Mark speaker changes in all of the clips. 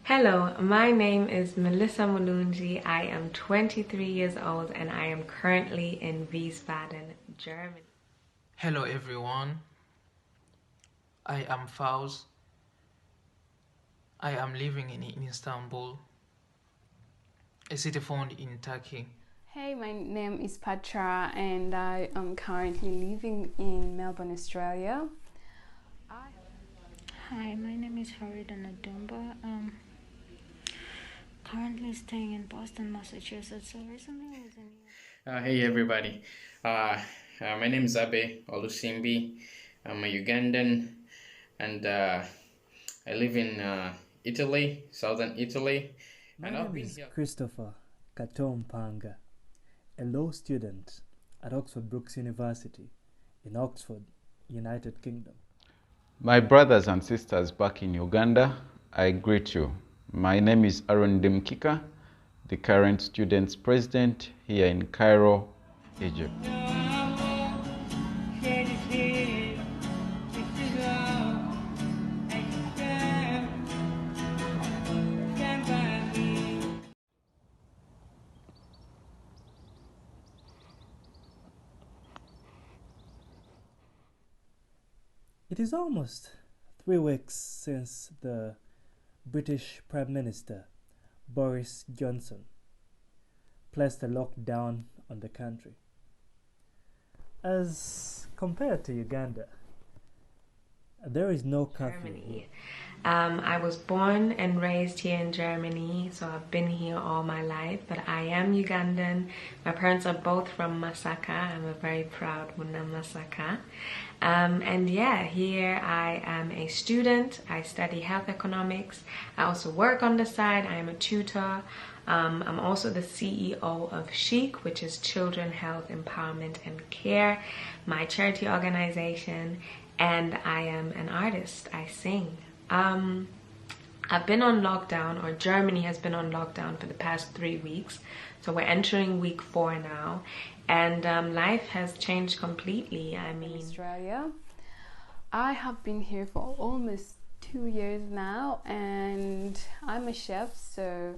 Speaker 1: Hello, my name is Melissa MULUNGI. I am 23 years old and I am currently in Wiesbaden, Germany.
Speaker 2: Hello everyone, I am FAUZ. I am living in Istanbul, a city found in Turkey.
Speaker 3: Hey, my name is Patra and I am currently living in Melbourne, Australia.
Speaker 4: Hi, my name is Farida Nadumba. Currently staying in Boston, Massachusetts. So recently I was in
Speaker 5: Hey everybody, my name is Abe Olusimbi. I'm a Ugandan and I live in Italy, southern Italy.
Speaker 6: My name is Christopher Katompanga, a law student at Oxford Brookes University in Oxford, United Kingdom.
Speaker 7: My brothers and sisters back in Uganda, I greet you. My name is Aaron Demkika, the current students president here in Cairo, Egypt.
Speaker 6: It is almost 3 weeks since the British Prime Minister Boris Johnson placed a lockdown on the country. As compared to Uganda, there is no curfew here.
Speaker 1: I was born and raised here in Germany, so I've been here all my life, but I am Ugandan. My parents are both from Masaka. I'm a very proud Muna Masaka. And yeah, here I am a student. I study health economics. I also work on the side. I am a tutor. I'm also the CEO of Chic, which is Children Health Empowerment and Care, my charity organization, and I am an artist. I sing. I've been on lockdown, or Germany has been on lockdown for the past 3 weeks. So we're entering week 4 now. And life has changed completely. I mean,
Speaker 3: Australia. I have been here for almost 2 years now, and I'm a chef, so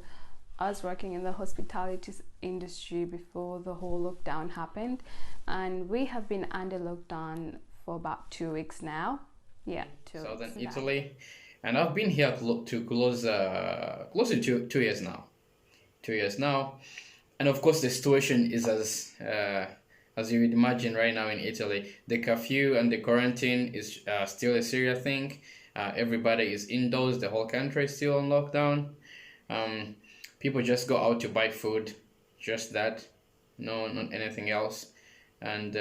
Speaker 3: I was working in the hospitality industry before the whole lockdown happened, and we have been under lockdown for about 2 weeks now. Yeah,
Speaker 5: southern Italy, and I've been here to close to 2 years now. 2 years now. And of course, the situation is as you would imagine right now in Italy. The curfew and the quarantine is still a serious thing. Everybody is indoors. The whole country is still on lockdown. People just go out to buy food, just that. No, not anything else. And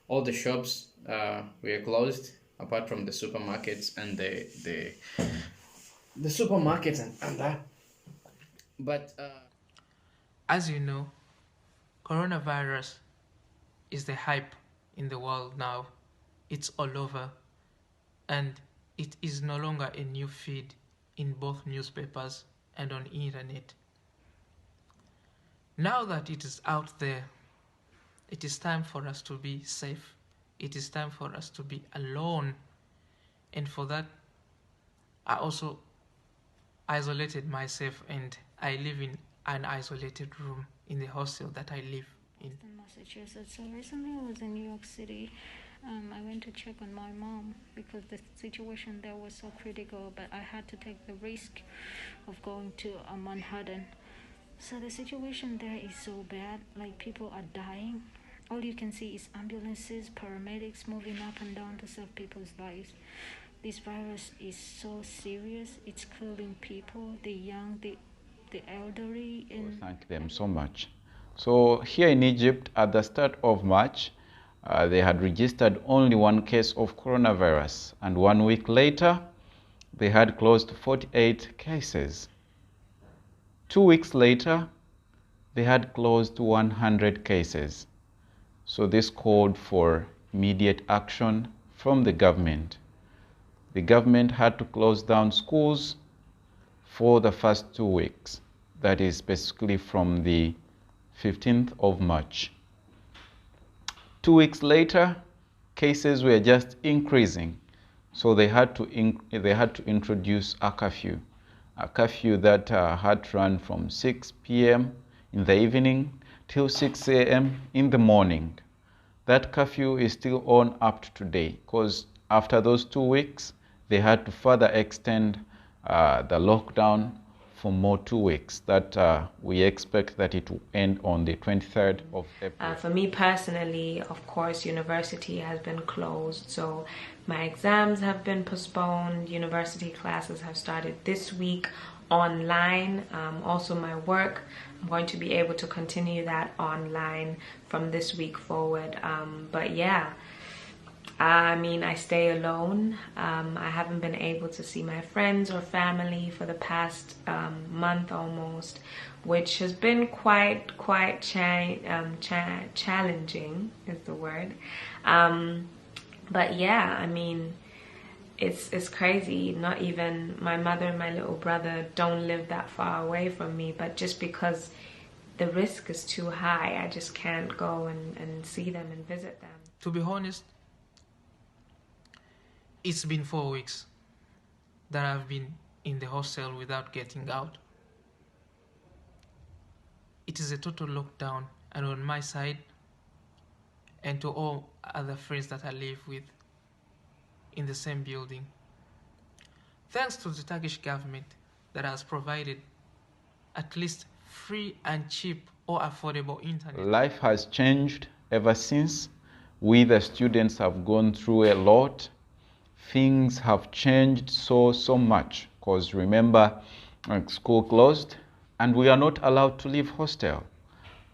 Speaker 5: all the shops were closed, apart from the supermarkets and the supermarkets and that. But
Speaker 2: As you know, coronavirus is the hype in the world now. It's all over, and it is no longer a new feed in both newspapers and on internet. Now that it is out there, it is time for us to be safe. It is time for us to be alone. And for that, I also isolated myself, and I live in an isolated room in the hostel that I live in
Speaker 4: Massachusetts. So recently I was in New York City. I went to check on my mom because the situation there was so critical, but I had to take the risk of going to Manhattan. So the situation there is so bad, like people are dying. All you can see is ambulances, paramedics moving up and down to save people's lives. This virus is so serious. It's killing people, the young, the elderly.
Speaker 7: Thank them so much. So here in Egypt, at the start of March, they had registered only 1 case of coronavirus, and 1 week later, they had closed 48 cases. 2 weeks later, they had closed 100 cases. So this called for immediate action from the government. The government had to close down schools for the first 2 weeks. That is basically from the 15th of March. 2 weeks later, cases were just increasing, so they had to introduce a curfew. a curfew that had run from 6 p.m. in the evening till 6 a.m. in the morning. That curfew is still on up to today, because after those 2 weeks, they had to further extend the lockdown for more 2 weeks. That we expect that it will end on the 23rd of April.
Speaker 1: For me personally, of course, university has been closed, so my exams have been postponed. University classes have started this week online. Also my work, I'm going to be able to continue that online from this week forward. But yeah, I mean, I stay alone. I haven't been able to see my friends or family for the past month almost, which has been quite challenging is the word. But yeah, I mean, it's crazy. Not even my mother and my little brother don't live that far away from me, but just because the risk is too high, I just can't go and see them and visit them.
Speaker 2: To be honest, it's been 4 weeks that I've been in the hostel without getting out. It is a total lockdown, and on my side, and to all other friends that I live with in the same building. Thanks to the Turkish government that has provided at least free and cheap or affordable internet.
Speaker 7: Life has changed ever since. We, the students, have gone through a lot. Things have changed so much, because remember, school closed and we are not allowed to leave hostel.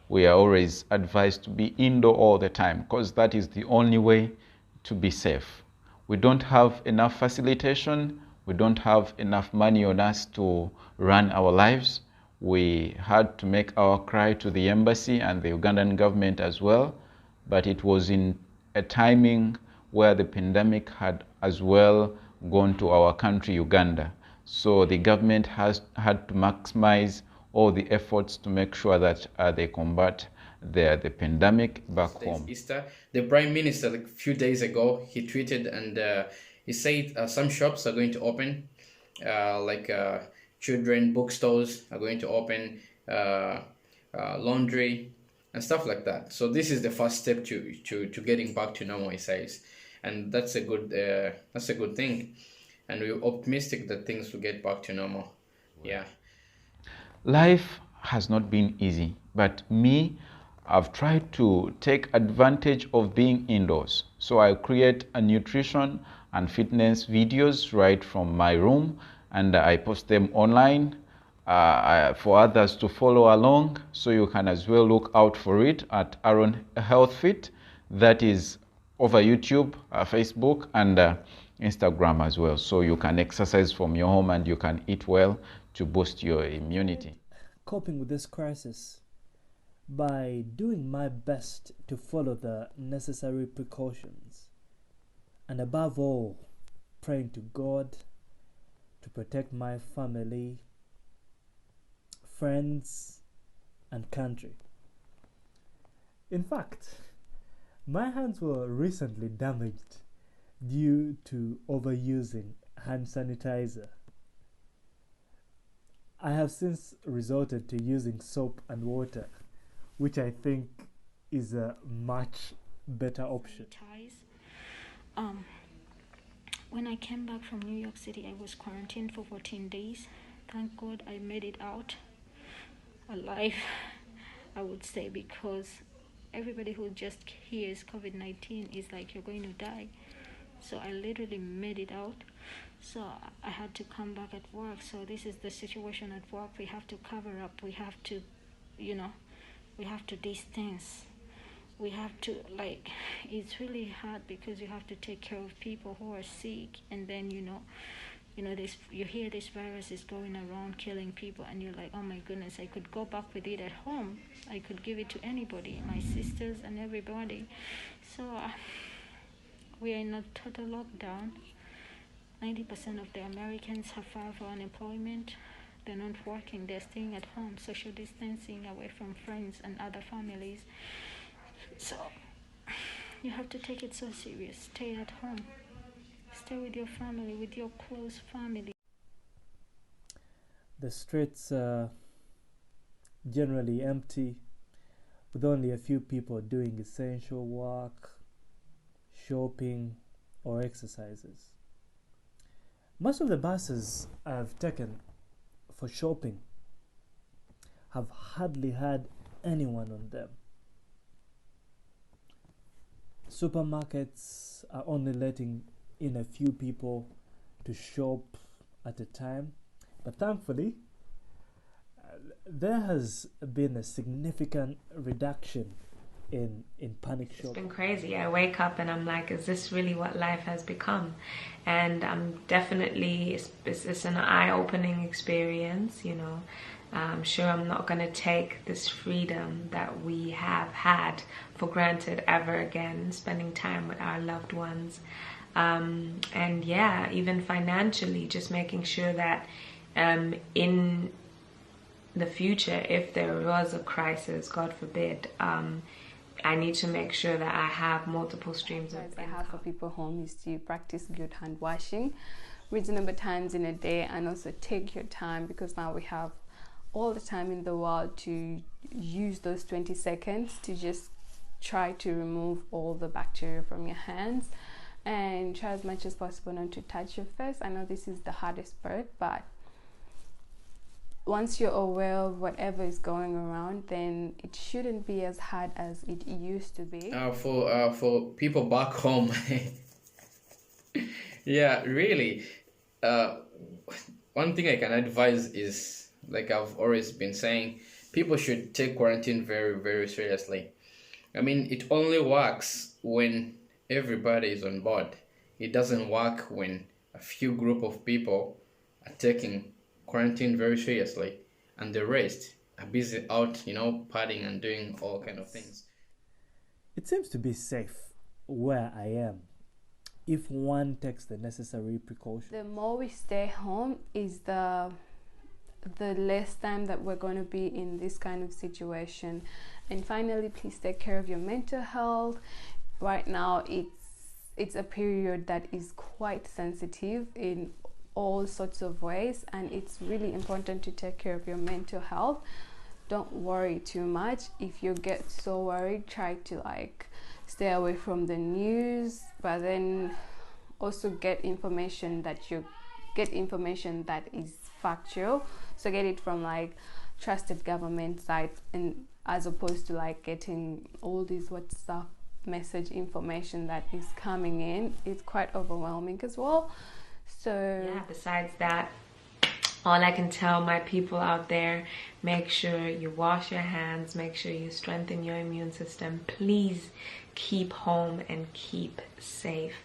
Speaker 7: We are always advised to be indoor all the time, because that is the only way to be safe. We don't have enough facilitation. We don't have enough money on us to run our lives. We had to make our cry to the embassy and the Ugandan government as well, but it was in a timing where the pandemic had as well gone to our country, Uganda. So the government had to maximize all the efforts to make sure that they combat the pandemic back home.
Speaker 5: Easter, the Prime Minister, like a few days ago, he tweeted and he said some shops are going to open, like children bookstores are going to open, laundry and stuff like that. So this is the first step to getting back to normal, he says, and that's a good thing, and we're optimistic that things will get back to normal. Yeah.
Speaker 7: Life has not been easy, but me, I've tried to take advantage of being indoors. So I create a nutrition and fitness videos right from my room, and I post them online for others to follow along. So you can as well look out for it at Aaron Health Fit. That is over YouTube, Facebook, and Instagram as well. So you can exercise from your home and you can eat well to boost your immunity.
Speaker 6: Coping with this crisis by doing my best to follow the necessary precautions, and above all, praying to God to protect my family, friends, and country. In fact, my hands were recently damaged due to overusing hand sanitizer. I have since resorted to using soap and water, which I think is a much better option.
Speaker 4: When I came back from New York City, I was quarantined for 14 days. Thank God I made it out alive, I would say, because everybody who just hears COVID-19 is like, you're going to die. So I literally made it out. So I had to come back at work. So this is the situation at work. We have to cover up. We have to, we have to distance. We have to, like, it's really hard because you have to take care of people who are sick, and then this, you hear this virus is going around killing people, and you're like, oh my goodness, I could go back with it at home. I could give it to anybody, my sisters and everybody. So we are in a total lockdown. 90% of the Americans have filed for unemployment. They're not working, they're staying at home, social distancing, away from friends and other families. So you have to take it so serious. Stay at home. Stay with your family, with your close family.
Speaker 6: The streets are generally empty, with only a few people doing essential work, shopping, or exercises. Most of the buses I've taken for shopping have hardly had anyone on them. Supermarkets are only letting in a few people to shop at a time, but thankfully there has been a significant reduction in panic shopping.
Speaker 1: It's been crazy. I wake up and I'm like, is this really what life has become? And I'm definitely, it's an eye-opening experience, you know. I'm sure I'm not going to take this freedom that we have had for granted ever again, spending time with our loved ones. And yeah, even financially, just making sure that in the future, if there was a crisis, God forbid, I need to make sure that I have multiple streams of income.
Speaker 3: I have for people home is to practice good hand washing reasonable times in a day, and also take your time, because now we have all the time in the world to use those 20 seconds to just try to remove all the bacteria from your hands, and try as much as possible not to touch your face. I know this is the hardest part, but once you're aware of whatever is going around, then it shouldn't be as hard as it used to be.
Speaker 5: For people back home, yeah, really, one thing I can advise is, like I've always been saying, people should take quarantine very, very seriously. I mean, it only works when everybody is on board. It doesn't work when a few group of people are taking quarantine very seriously and the rest are busy out, you know, partying and doing all kind of things.
Speaker 6: It seems to be safe where I am if one takes the necessary precautions.
Speaker 3: The more we stay home is the less time that we're going to be in this kind of situation. And finally, please take care of your mental health. Right now, it's a period that is quite sensitive in all sorts of ways, and it's really important to take care of your mental health. Don't worry too much. If you get so worried, try to stay away from the news, but then also get information that is factual. So get it from trusted government sites, and as opposed to getting all these WhatsApp message information that is coming in. It's quite overwhelming as well. So
Speaker 1: yeah, besides that, all I can tell my people out there, make sure you wash your hands, make sure you strengthen your immune system. Please keep home and keep safe.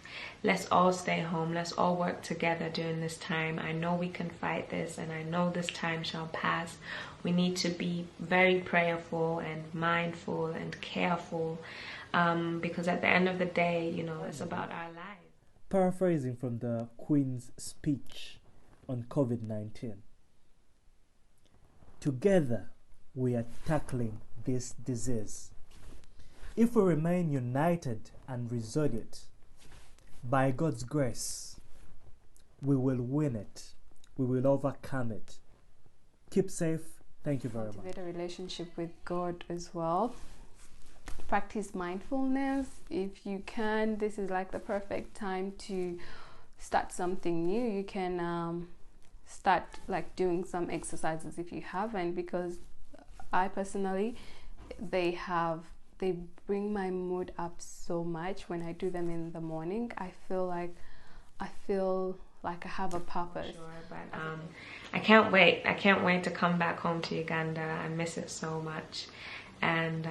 Speaker 1: Let's all stay home. Let's all work together during this time. I know we can fight this, and I know this time shall pass. We need to be very prayerful and mindful and careful, because at the end of the day, you know, it's about our lives.
Speaker 6: Paraphrasing from the Queen's speech on COVID-19. Together, we are tackling this disease. If we remain united and resolute, by God's grace, we will win it. We will overcome it. Keep safe. Thank you very much.
Speaker 3: Cultivate a relationship with God as well. Practice mindfulness if you can. This is the perfect time to start something new. You can start doing some exercises if you haven't, because I personally, they bring my mood up so much when I do them in the morning. I feel like I have a purpose.
Speaker 1: Sure, but I can't wait. I can't wait to come back home to Uganda. I miss it so much. And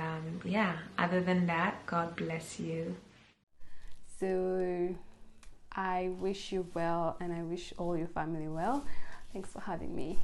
Speaker 1: yeah, other than that, God bless you.
Speaker 3: So I wish you well, and I wish all your family well. Thanks for having me.